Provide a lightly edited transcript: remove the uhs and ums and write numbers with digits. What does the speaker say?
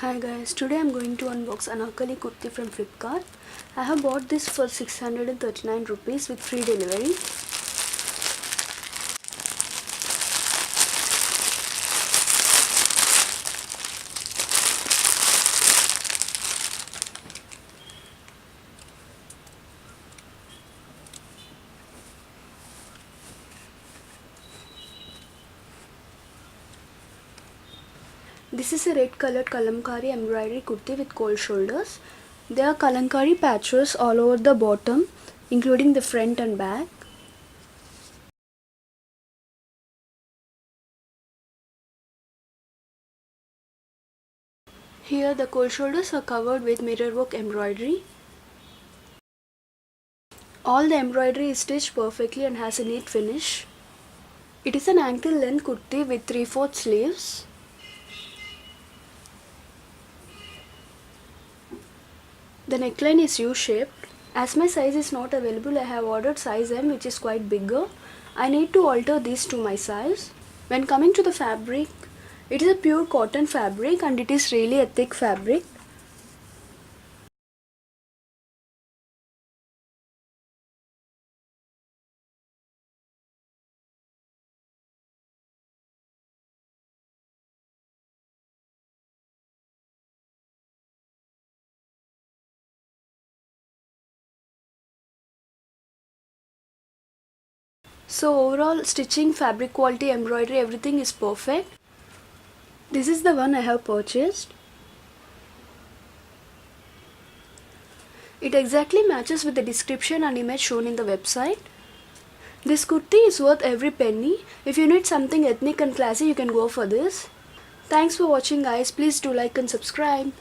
Hi guys, today I'm going to unbox Anarkali Kurti from Flipkart. I have bought this for 639 rupees with free delivery. This is a red colored Kalamkari Embroidery Kurti with cold shoulders. There are Kalamkari patches all over the bottom, including the front and back. Here the cold shoulders are covered with mirrorwork embroidery. All the embroidery is stitched perfectly and has a neat finish. It is an ankle length kurti with 3/4 sleeves. The neckline is U-shaped. As my size is not available, I have ordered size M, which is quite bigger. I need to alter this to my size. When coming to the fabric, it is a pure cotton fabric and it is really a thick fabric. So overall stitching, fabric quality, embroidery, everything is perfect. This is the one I have purchased. It exactly matches with the description and image shown in the website. This kurti is worth every penny. If you need something ethnic and classy, you can go for this. Thanks for watching guys. Please do like and subscribe.